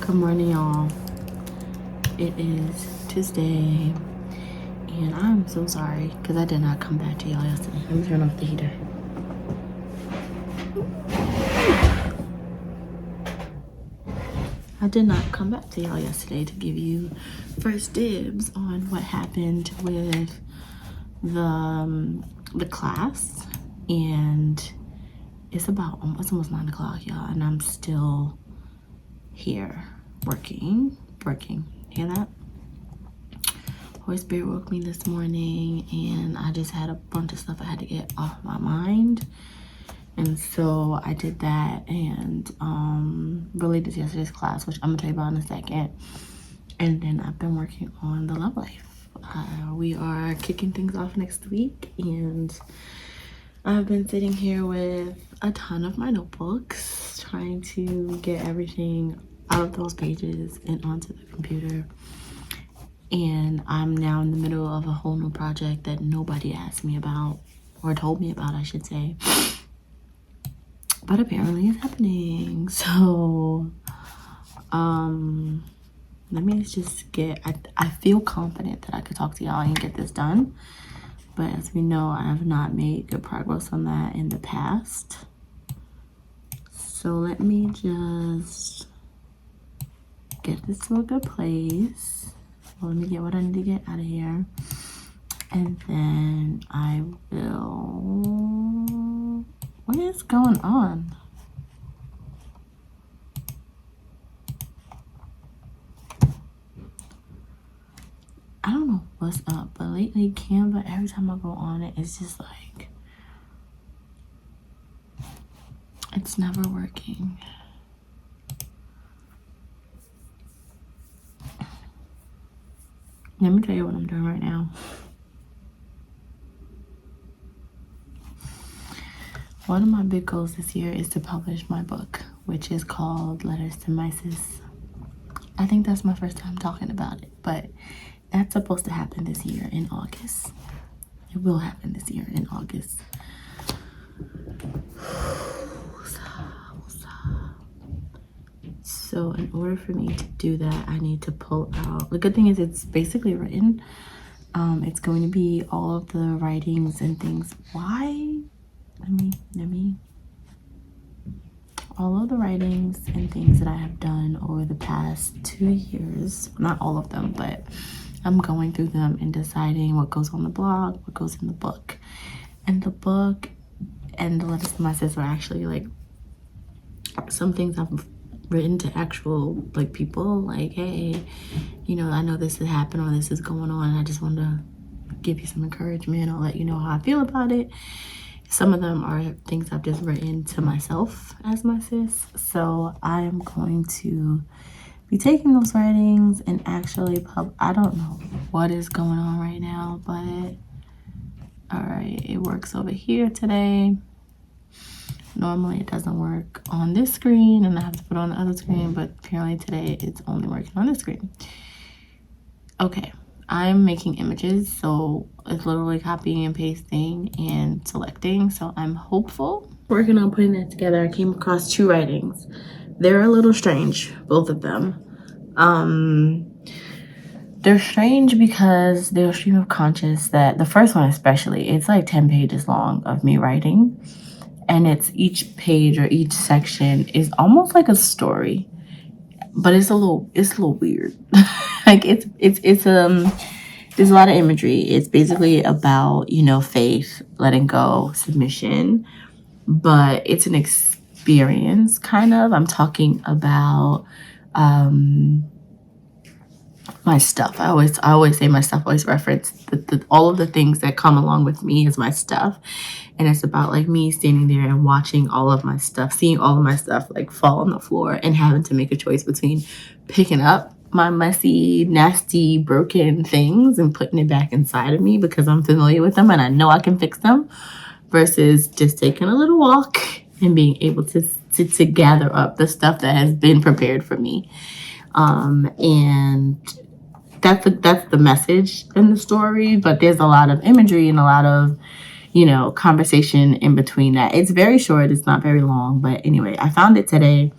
Good morning, y'all. It is Tuesday, and I'm so sorry because I did not come back to y'all yesterday. Let me turn off the heater. I did not come back to y'all yesterday to give you first dibs on what happened with the class, and it's almost 9 o'clock, y'all, and I'm still here working. Hear that? Holy Spirit woke me this morning, and I just had a bunch of stuff I had to get off my mind. And so I did that, and related to yesterday's class, which I'm gonna tell you about in a second. And then I've been working on the love life. We are kicking things off next week, and I've been sitting here with a ton of my notebooks, trying to get everything out of those pages and onto the computer. And I'm now in the middle of a whole new project that nobody asked me about, or told me about, I should say. But apparently it's happening. So, let me just I feel confident that I could talk to y'all and get this done. But as we know, I have not made good progress on that in the past. So let me just get this to a good place. Let me get what I need to get out of here. And then I will... What is going on? I don't know what's up, but lately Canva, every time I go on it, it's just like... It's never working. Let me tell you what I'm doing right now. One of my big goals this year is to publish my book, which is called Letters to My Sis. I think that's my first time talking about it, but that's supposed to happen this year in August. It will happen this year in August. So in order for me to do that, I need to pull out... The good thing is it's basically written. It's going to be all of the writings and things. Why? Let me. All of the writings and things that I have done over the past 2 years. Not all of them, but I'm going through them and deciding what goes on the blog, what goes in the book. And the book and the Letters to My Sis are actually like some things I've written to actual like people, like, hey, you know, I know this has happened or this is going on, and I just want to give you some encouragement or let you know how I feel about it. Some of them are things I've just written to myself as my sis. So I am going to be taking those writings and actually I don't know what is going on right now, but all right, it works over here today. Normally it doesn't work on this screen and I have to put it on the other screen, but apparently today it's only working on this screen. Okay, I'm making images, so it's literally copying and pasting and selecting. So I'm hopeful. Working on putting that together, I came across 2 writings. They're a little strange, both of them. They're strange because they're a stream of conscious that the first one especially, it's like 10 pages long of me writing. And it's each page or each section is almost like a story, but it's a little weird. Like there's a lot of imagery. It's basically about, you know, faith, letting go, submission, but it's an experience kind of. I'm talking about my stuff. I always say my stuff. I always reference all of the things that come along with me as my stuff. And it's about like me standing there and watching all of my stuff, seeing all of my stuff like fall on the floor and having to make a choice between picking up my messy, nasty, broken things and putting it back inside of me because I'm familiar with them and I know I can fix them, versus just taking a little walk and being able to gather up the stuff that has been prepared for me. And that's the message in the story, but there's a lot of imagery and a lot of, you know, conversation in between that. It's very short, it's not very long, but anyway, I found it today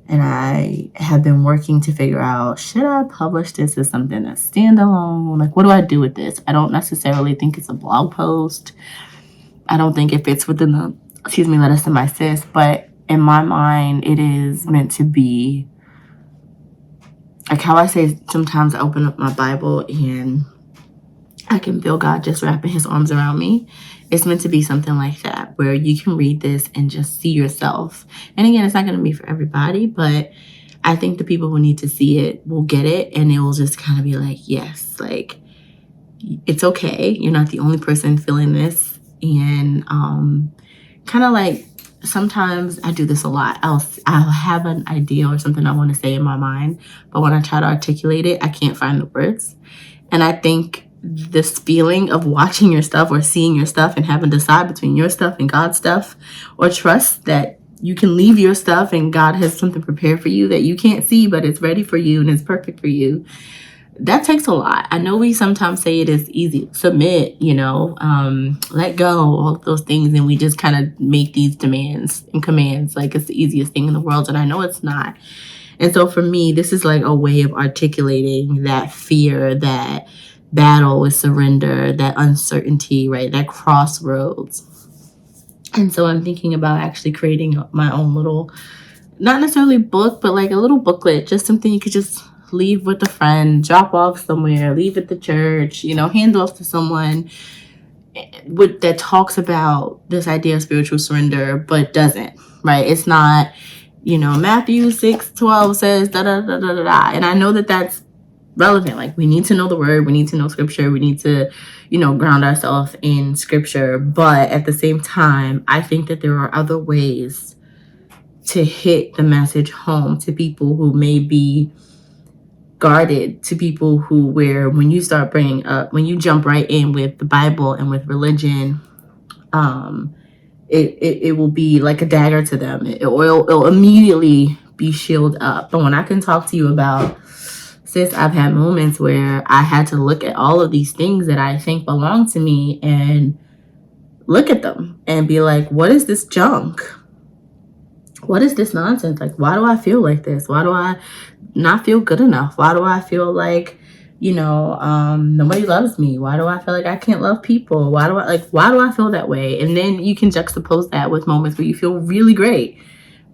And I have been working to figure out, should I publish this as something that's standalone? Like, what do I do with this? I don't necessarily think it's a blog post. I don't think it fits within the, letters to my sis. But in my mind, it is meant to be, like how I say, sometimes I open up my Bible and I can feel God just wrapping his arms around me. It's meant to be something like that, where you can read this and just see yourself. And again, it's not going to be for everybody, but I think the people who need to see it will get it, and it will just kind of be like, yes, like, it's okay. You're not the only person feeling this. And kind of like, sometimes I do this a lot. I'll have an idea or something I want to say in my mind, but when I try to articulate it, I can't find the words. And I think this feeling of watching your stuff or seeing your stuff and having to decide between your stuff and God's stuff, or trust that you can leave your stuff and God has something prepared for you that you can't see, but it's ready for you and it's perfect for you. That takes a lot. I know we sometimes say it is easy. Submit, let go, all of those things. And we just kind of make these demands and commands like it's the easiest thing in the world. And I know it's not. And so for me, this is like a way of articulating that fear, that battle with surrender, that uncertainty, right? That crossroads. And so I'm thinking about actually creating my own little, not necessarily book, but like a little booklet, just something you could just leave with a friend, drop off somewhere, leave at the church, hand off to someone that talks about this idea of spiritual surrender, but doesn't, right? It's not, Matthew 6:12 says da da da da da da. And I know that that's relevant. Like, we need to know the word, we need to know scripture, we need to, ground ourselves in scripture. But at the same time, I think that there are other ways to hit the message home to people who may be guarded, to people who, where when you start bringing up, when you jump right in with the Bible and with religion, it will be like a dagger to them. It'll immediately be shielded up. But when I can talk to you about, sis, I've had moments where I had to look at all of these things that I think belong to me and look at them and be like, what is this junk? What is this nonsense? Like, why do I feel like this? Why do I not feel good enough? Why do I feel like, nobody loves me? Why do I feel like I can't love people? Why do I feel that way? And then you can juxtapose that with moments where you feel really great,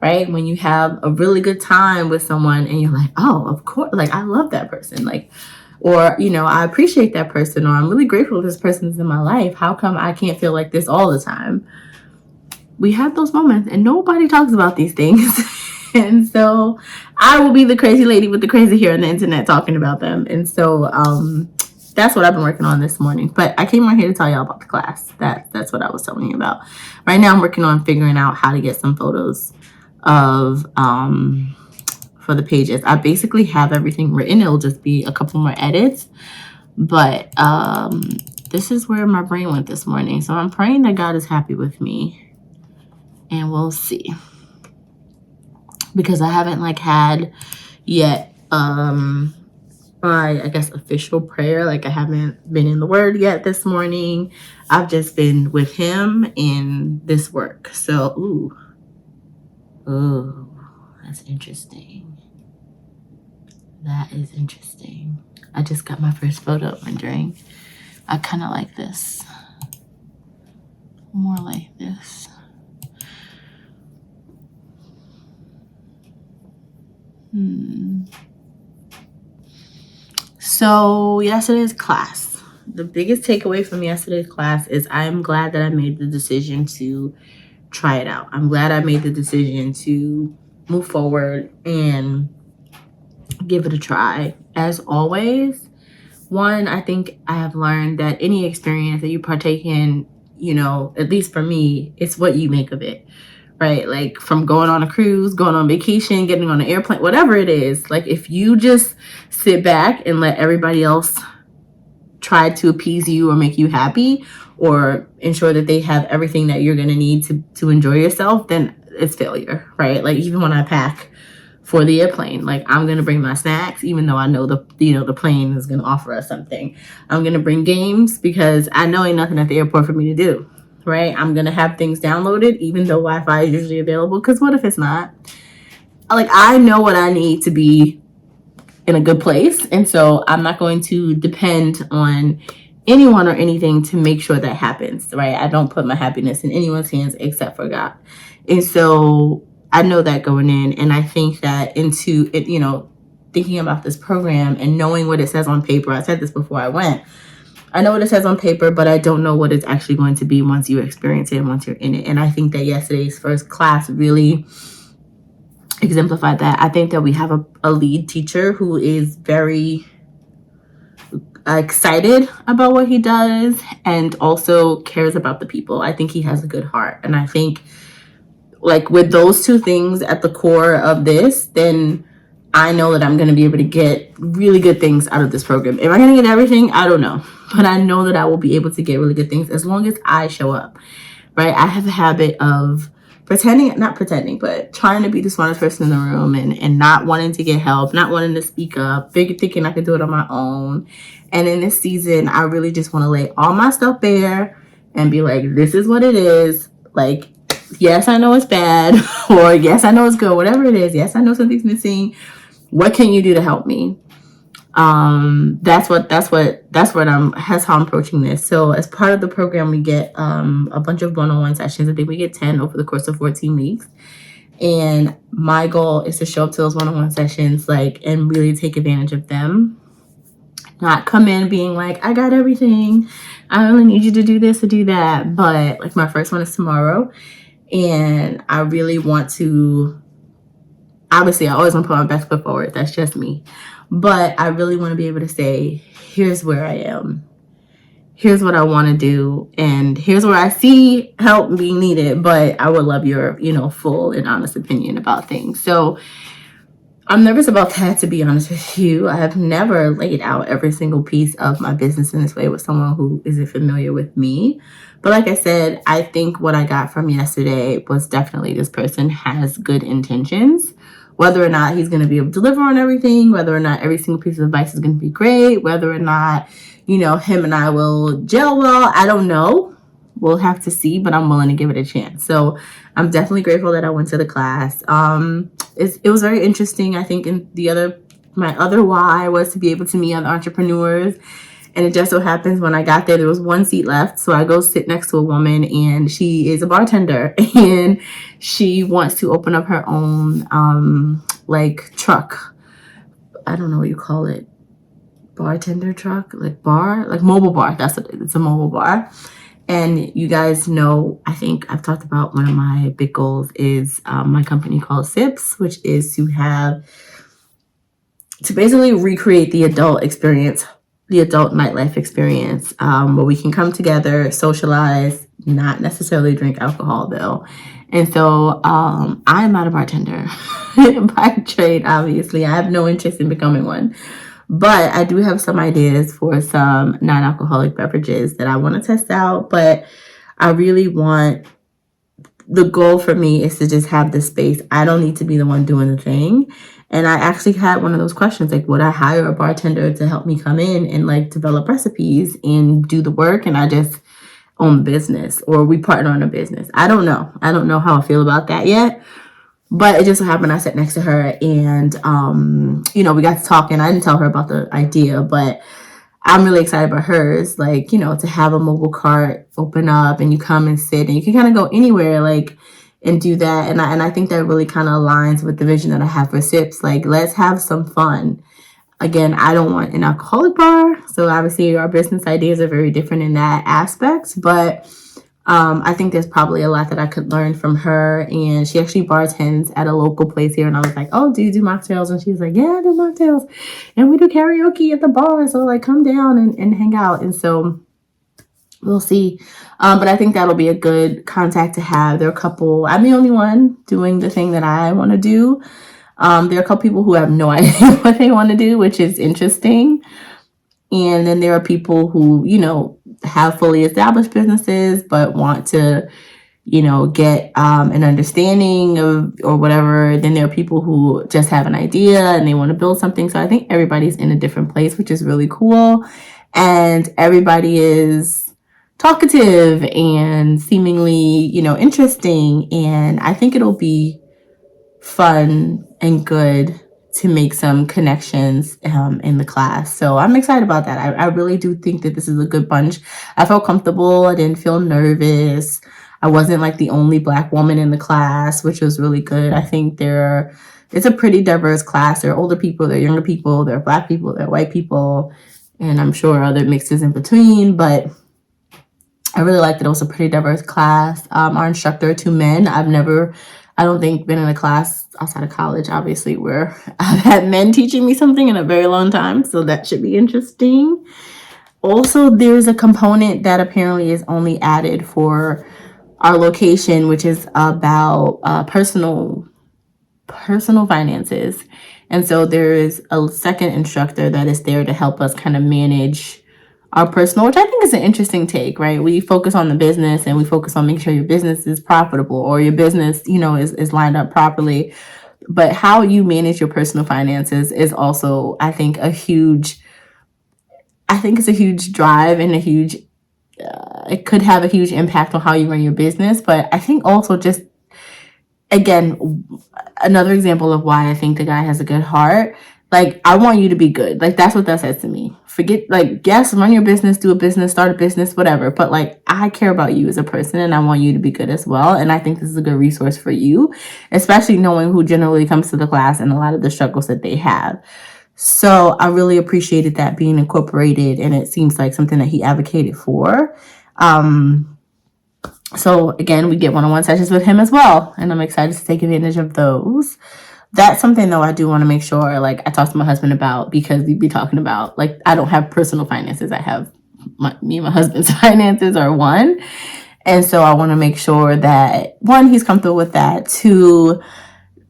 right? When you have a really good time with someone and you're like, oh, of course, like, I love that person. Like, or, I appreciate that person, or I'm really grateful this person is in my life. How come I can't feel like this all the time? We have those moments and nobody talks about these things. And so I will be the crazy lady with the crazy hair on the internet talking about them. And so that's what I've been working on this morning. But I came right here to tell y'all about the class. That's what I was telling you about. Right now I'm working on figuring out how to get some photos of for the pages. I basically have everything written. It'll just be a couple more edits. But this is where my brain went this morning. So I'm praying that God is happy with me. And we'll see. Because I haven't had yet my, I guess, official prayer. Like, I haven't been in the word yet this morning. I've just been with him in this work. So, that's interesting. That is interesting. I just got my first photo rendering. I kind of like this. More like this. So yesterday's class, the biggest takeaway from yesterday's class is I'm glad that I made the decision to try it out. I'm glad I made the decision to move forward and give it a try. As always, I think I have learned that any experience that you partake in, at least for me, it's what you make of it. Right? Like, from going on a cruise, going on vacation, getting on an airplane, whatever it is. Like, if you just sit back and let everybody else try to appease you or make you happy or ensure that they have everything that you're going to need to enjoy yourself, then it's failure, right? Like, even when I pack for the airplane, like, I'm going to bring my snacks, even though I know the plane is going to offer us something. I'm going to bring games because I know ain't nothing at the airport for me to do. Right? I'm going to have things downloaded, even though Wi-Fi is usually available, because what if it's not? like, I know what I need to be in a good place. And so I'm not going to depend on anyone or anything to make sure that happens, right? I don't put my happiness in anyone's hands except for God. And so I know that going in. And I think that into it, thinking about this program and knowing what it says on paper, I said this before I went, I know what it says on paper, but I don't know what it's actually going to be once you experience it and once you're in it. And I think that yesterday's first class really exemplified that. I think that we have a lead teacher who is very excited about what he does and also cares about the people. I think he has a good heart. And I think, like, with those two things at the core of this, then I know that I'm going to be able to get really good things out of this program. Am I going to get everything? I don't know. But I know that I will be able to get really good things as long as I show up, right? I have a habit of not pretending, but trying to be the smartest person in the room and not wanting to get help, not wanting to speak up, thinking I could do it on my own. And in this season, I really just want to lay all my stuff bare and be like, this is what it is. Like, yes, I know it's bad, or yes, I know it's good, whatever it is. Yes, I know something's missing. What can you do to help me? That's how I'm approaching this. So as part of the program, we get a bunch of one-on-one sessions. I think we get 10 over the course of 14 weeks. And my goal is to show up to those one-on-one sessions, like, and really take advantage of them. Not come in being like, I got everything. I only need you to do this or do that. But like, my first one is tomorrow. And I really want to, obviously, I always want to put my best foot forward. That's just me. But I really want to be able to say, here's where I am. Here's what I want to do. And here's where I see help being needed. But I would love your, full and honest opinion about things. So I'm nervous about that, to be honest with you. I have never laid out every single piece of my business in this way with someone who isn't familiar with me. But like I said, I think what I got from yesterday was definitely this person has good intentions. Whether or not he's going to be able to deliver on everything, whether or not every single piece of advice is going to be great, whether or not, him and I will gel well, I don't know. We'll have to see, but I'm willing to give it a chance. So I'm definitely grateful that I went to the class. It was very interesting. I think my other why was to be able to meet other entrepreneurs. And it just so happens when I got there was one seat left. So I go sit next to a woman, and she is a bartender, and she wants to open up her own truck. I don't know what you call it. Bartender truck, like mobile bar. That's what it's a mobile bar. And you guys know, I think I've talked about one of my big goals is my company called Sips, which is to basically recreate the adult experience, the adult nightlife experience, where we can come together, socialize, not necessarily drink alcohol though. And so I'm not a bartender by trade, obviously. I have no interest in becoming one. But I do have some ideas for some non-alcoholic beverages that I want to test out. But I really want, the goal for me is to just have the space. I don't need to be the one doing the thing. And I actually had one of those questions, like, would I hire a bartender to help me come in and like develop recipes and do the work, and I just own the business, or we partner on a business? I don't know. I don't know how I feel about that yet. But it just so happened I sat next to her, and, we got to talking. I didn't tell her about the idea, but I'm really excited about hers. Like, to have a mobile cart open up and you come and sit and you can kind of go anywhere, like, and do that. And I think that really kind of aligns with the vision that I have for Sips. Like, let's have some fun. Again, I don't want an alcoholic bar. So obviously our business ideas are very different in that aspect, but I think there's probably a lot that I could learn from her. And she actually bartends at a local place here. And I was like, oh, do you do mocktails? And she was like, yeah, I do mocktails. And we do karaoke at the bar. So like, come down and hang out. And so we'll see. But I think that'll be a good contact to have. There are a couple, I'm the only one doing the thing that I want to do. There are a couple people who have no idea what they want to do, which is interesting. And then there are people who, have fully established businesses, but want to, get an understanding of or whatever. Then there are people who just have an idea and they want to build something. So I think everybody's in a different place, which is really cool. And everybody is talkative and seemingly, interesting. And I think it'll be fun and good to make some connections in the class. So I'm excited about that. I really do think that this is a good bunch. I felt comfortable. I didn't feel nervous. I wasn't like the only Black woman in the class, which was really good. I think it's a pretty diverse class. There are older people, there are younger people, there are Black people, there are white people, and I'm sure other mixes in between, but I really liked that it was a pretty diverse class. Our instructor, 2 men. I don't think, been in a class outside of college, obviously, where I've had men teaching me something in a very long time. So that should be interesting. Also, there's a component that apparently is only added for our location, which is about personal finances. And so there is a second instructor that is there to help us kind of manage our personal, which I think is an interesting take, right? We focus on the business and we focus on making sure your business is profitable or your business, is lined up properly. But how you manage your personal finances is also, I think, it's a huge drive and it could have a huge impact on how you run your business. But I think also just, again, another example of why I think the guy has a good heart. Like, I want you to be good. Like, that's what that says to me. Forget, like, yes, run your business, do a business, start a business, whatever. But, like, I care about you as a person and I want you to be good as well. And I think this is a good resource for you, especially knowing who generally comes to the class and a lot of the struggles that they have. So I really appreciated that being incorporated, and it seems like something that he advocated for. So again, we get one-on-one sessions with him as well, and I'm excited to take advantage of those. That's something, though, I do want to make sure, like, I talk to my husband about, because we'd be talking about, like, I don't have personal finances. I have me and my husband's finances are one. And so I want to make sure that, one, he's comfortable with that. Two,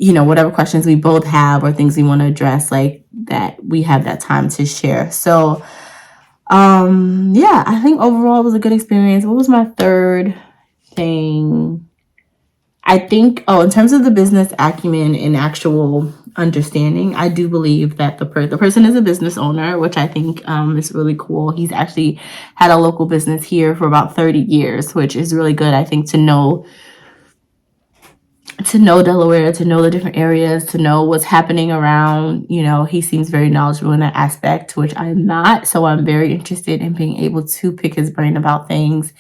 whatever questions we both have or things we want to address, like, that we have that time to share. So, yeah, I think overall it was a good experience. What was my third thing? I think, in terms of the business acumen and actual understanding, I do believe that the person is a business owner, which I think is really cool. He's actually had a local business here for about 30 years, which is really good, I think, to know Delaware, to know the different areas, to know what's happening around. He seems very knowledgeable in that aspect, which I'm not. So I'm very interested in being able to pick his brain about things.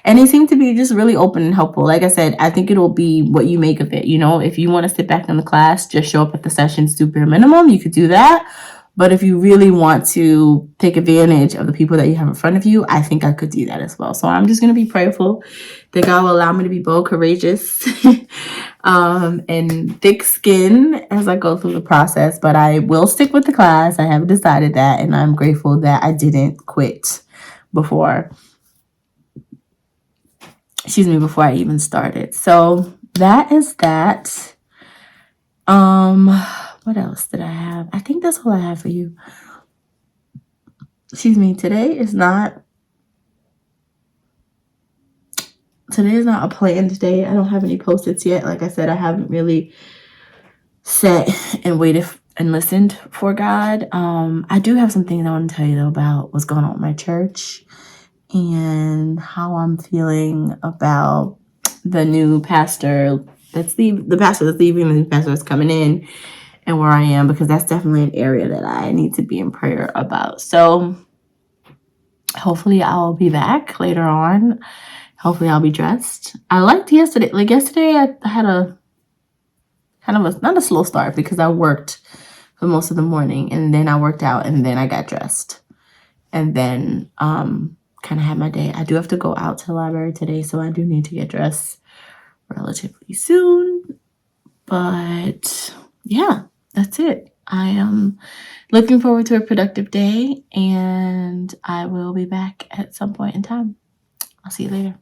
And he seemed to be just really open and helpful. Like I said, I think it'll be what you make of it. If you want to sit back in the class, just show up at the sessions, do bare minimum, you could do that. But if you really want to take advantage of the people that you have in front of you, I think I could do that as well. So I'm just going to be prayerful that God will allow me to be bold, courageous, and thick skin as I go through the process. But I will stick with the class. I have decided that, and I'm grateful that I didn't quit before I even started. So that is that. What else did I have? I think that's all I have for you. Today is not a planned day. I don't have any post-its yet. Like I said, I haven't really sat and waited and listened for God. I do have some things I want to tell you, though, about what's going on with my church and how I'm feeling about the new pastor the pastor that's leaving, the new pastor that's coming in, and where I am, because that's definitely an area that I need to be in prayer about. So hopefully I'll be back later on. Hopefully I'll be dressed. I liked yesterday. Like yesterday, I had a kind of not a slow start, because I worked for most of the morning, and then I worked out, and then I got dressed, and then kind of had my day. I do have to go out to the library today, so I do need to get dressed relatively soon. But yeah, that's it. I am looking forward to a productive day, and I will be back at some point in time. I'll see you later.